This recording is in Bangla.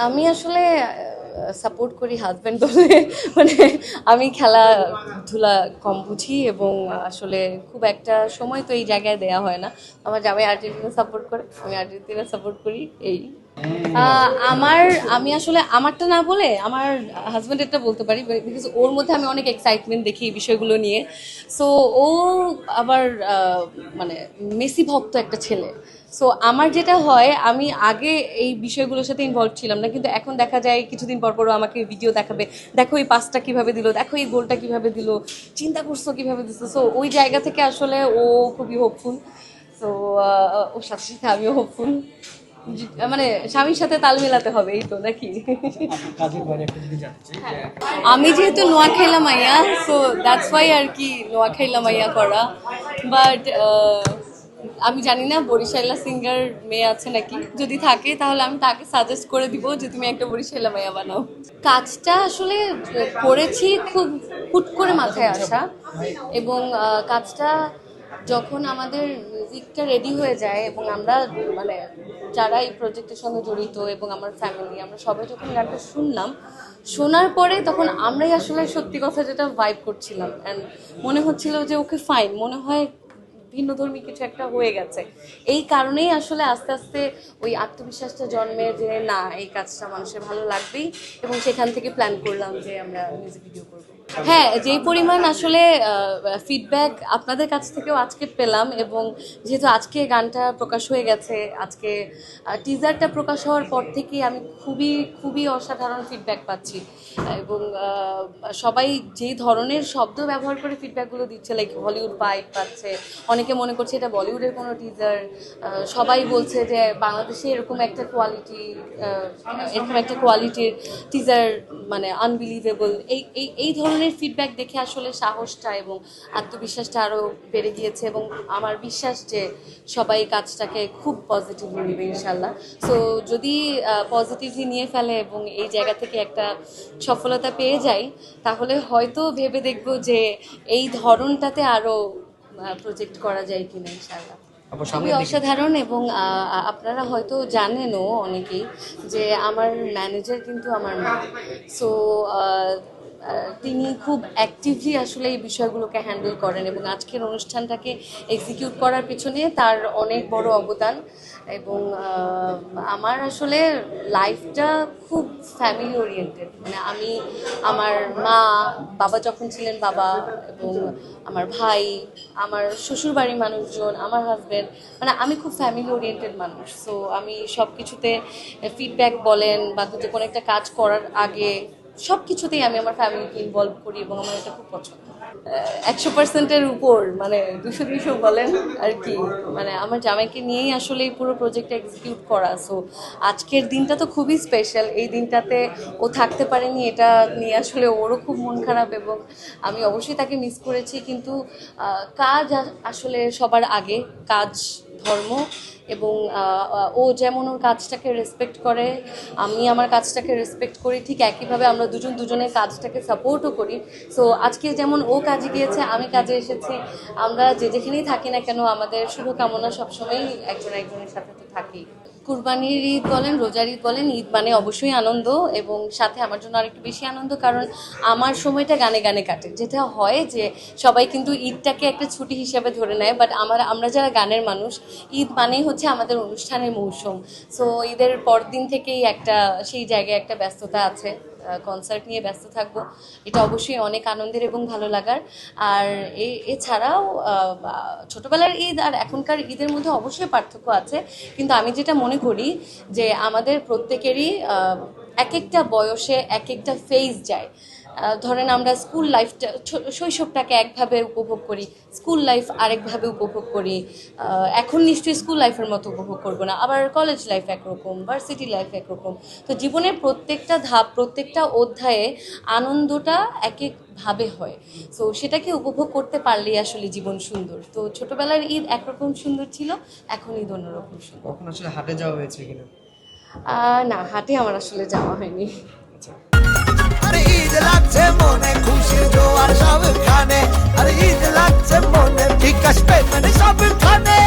আমি আসলে সাপোর্ট করি হাজব্যান্ড বলে, মানে আমি খেলাধুলা কম বুঝি এবং আসলে খুব একটা সময় তো এই জায়গায় দেয়া হয় না। আমার জামাই আর্জেন্টিনা সাপোর্ট করে, আমি আর্জেন্টিনা সাপোর্ট করি এই। আমি আসলে আমারটা না বলে আমার হাজব্যান্ডেরটা বলতে পারি, বিকজ ওর মধ্যে আমি অনেক এক্সাইটমেন্ট দেখি এই বিষয়গুলো নিয়ে। সো ও আবার মানে মেসি ভক্ত একটা ছেলে। সো আমার যেটা হয়, আমি আগে এই বিষয়গুলোর সাথে ইনভলভ ছিলাম না, কিন্তু এখন দেখা যায় কিছুদিন পর পরও আমাকে ভিডিও দেখাবে, দেখো এই পাসটা কিভাবে দিল, দেখো এই গোলটা কিভাবে দিল, চিন্তা করছো কিভাবে দিচ্ছ। সো ওই জায়গা থেকে আসলে ও খুবই হোপফুল। সো ওর সাথে সাথে আমিও হোপফুল, মানে স্বামীর সাথে তাল মেলাতে হবে, এই তো নাকি। আমি যেহেতু নোয়াখাইলা মাইয়া, সো দ্যাটস ওয়াই আর কি নোয়াখাইলা মাইয়া করা। বাট আমি জানি না বরিশাইলা সিঙ্গার মেয়ে আছে নাকি, যদি থাকে তাহলে আমি তাকে সাজেস্ট করে দিব যে তুমি একটা বরিশাইলা মাইয়া বানাও। কাজটা আসলে করেছি খুব হুট করে মাথায় আসা, এবং কাজটা যখন আমাদের মিউজিকটা রেডি হয়ে যায় এবং আমরা মানে যারা এই প্রজেক্টের সঙ্গে জড়িত এবং আমার ফ্যামিলি, আমরা সবাই যখন গানটা শুনলাম, শোনার পরে তখন আমরাই আসলে সত্যি কথা যেটা ভাইব করছিলাম, অ্যান্ড মনে হচ্ছিল যে ওকে ফাইন, মনে হয় ভিন্নধর্মী কিছু একটা হয়ে গেছে। এই কারণেই আসলে আস্তে আস্তে ওই আত্মবিশ্বাসটা জন্মে যে না, এই কাজটা মানুষের ভালো লাগবেই, এবং সেখান থেকে প্ল্যান করলাম যে আমরা মিউজিক ভিডিও করবো। হ্যাঁ, যেই পরিমাণ আসলে ফিডব্যাক আপনাদের কাছ থেকেও আজকে পেলাম, এবং যেহেতু আজকে গানটা প্রকাশ হয়ে গেছে, আজকে টিজারটা প্রকাশ হওয়ার পর থেকেই আমি খুবই খুবই অসাধারণ ফিডব্যাক পাচ্ছি, এবং সবাই যেই ধরনের শব্দ ব্যবহার করে ফিডব্যাকগুলো দিচ্ছে, লাইক হলিউড ভাইব পাচ্ছে, অনেকে মনে করছে এটা বলিউডের কোনো টিজার, সবাই বলছে যে বাংলাদেশে এরকম একটা কোয়ালিটির টিজার মানে আনবিলিভেবল। এই ধরনের ফিডব্যাক দেখে আসলে সাহসটা এবং আত্মবিশ্বাসটা আরও বেড়ে গিয়েছে, এবং আমার বিশ্বাস যে সবাই কাজটাকে খুব পজিটিভলি নেবে ইনশাল্লাহ। সো যদি পজিটিভলি নিয়ে ফেলে এবং এই জায়গা থেকে একটা সফলতা পেয়ে যাই, তাহলে হয়তো ভেবে দেখবো যে এই ধরনটাতে আরও প্রজেক্ট করা যায় কিনা ইনশাল্লাহ। খুবই অসাধারণ, এবং আপনারা হয়তো জানেনও অনেকেই যে আমার ম্যানেজার কিন্তু আমার মা। সো তিনি খুব অ্যাক্টিভলি আসলে এই বিষয়গুলোকে হ্যান্ডেল করেন, এবং আজকের অনুষ্ঠানটাকে এক্সিকিউট করার পিছনে তার অনেক বড় অবদান। এবং আমার আসলে লাইফটা খুব ফ্যামিলি ওরিয়েন্টেড, মানে আমি আমার বাবা যখন ছিলেন বাবা, এবং আমার ভাই, আমার শ্বশুরবাড়ির মানুষজন, আমার হাজব্যান্ড, মানে আমি খুব ফ্যামিলি ওরিয়েন্টেড মানুষ। সো আমি সব কিছুতে ফিডব্যাক বলেন বা যে কোনো একটা কাজ করার আগে সব কিছুতেই আমি আমার ফ্যামিলিকে ইনভলভ করি, এবং আমার এটা খুব পছন্দ। 100%-এর উপর, মানে 200 বলেন আর কি। মানে আমার জামাইকে নিয়েই আসলে এই পুরো প্রজেক্টটা এক্সিকিউট করা। সো আজকের দিনটা তো খুবই স্পেশাল, এই দিনটাতে ও থাকতে পারেনি, এটা নিয়ে আসলে ওরও খুব মন খারাপ, এবং আমি অবশ্যই তাকে মিস করেছি। কিন্তু কাজ আসলে সবার আগে, কাজ ধর্ম, এবং ও যেমন ওর কাজটাকে রেসপেক্ট করে, আমি আমার কাজটাকে রেসপেক্ট করি, ঠিক একইভাবে আমরা দুজনের কাজটাকে সাপোর্টও করি। সো আজকে যেমন ও কাজে গিয়েছে, আমি কাজে এসেছি, আমরা যেখানেই থাকি না কেন আমাদের শুভকামনা সবসময়ই একজনের সাথে তো থাকি। কুরবানির ঈদ বলেন, রোজার ঈদ বলেন, ঈদ মানে অবশ্যই আনন্দ, এবং সাথে আমার জন্য আরেকটু বেশি আনন্দ, কারণ আমার সময়টা গানে গানে কাটে। যেটা হয় যে সবাই কিন্তু ঈদটাকে একটা ছুটি হিসেবে ধরে নেয়, বাট আমরা যারা গানের মানুষ, ঈদ মানেই হচ্ছে আমাদের অনুষ্ঠানের মৌসুম। সো ঈদের পরদিন থেকেই সেই জায়গায় একটা ব্যস্ততা আছে, কনসার্ট নিয়ে ব্যস্ত থাকবো, এটা অবশ্যই অনেক আনন্দের এবং ভালো লাগার। আর এছাড়াও ছোটবেলার ঈদ আর এখনকার ঈদের মধ্যে অবশ্যই পার্থক্য আছে, কিন্তু আমি যেটা মনে করি যে আমাদের প্রত্যেকেরই এক একটা বয়সে এক একটা ফেজ যায়। ধরেন আমরা স্কুল লাইফটা, শৈশবটাকে একভাবে উপভোগ করি, স্কুল লাইফ আরেকভাবে উপভোগ করি, এখন নিশ্চয়ই স্কুল লাইফের মতো উপভোগ করবো না, আবার কলেজ লাইফ একরকম, ভার্সিটি লাইফ একরকম। তো জীবনের প্রত্যেকটা ধাপ, প্রত্যেকটা অধ্যায়ে আনন্দটা এক একভাবে হয়। সো সেটাকে উপভোগ করতে পারলেই আসলে জীবন সুন্দর। তো ছোটবেলার ঈদ একরকম সুন্দর ছিল, এখন ঈদ অন্যরকম সুন্দর। কখন আসলে হাটে যাওয়া হয়েছে কিনা? না, হাটে আমার আসলে যাওয়া হয়নি। আরে ঈদ লাগছে মনে, খুশির জোয়ার সবখানে, আরে ঈদ লাগছে মনে, বিকাশ পেমেন্ট সবখানে।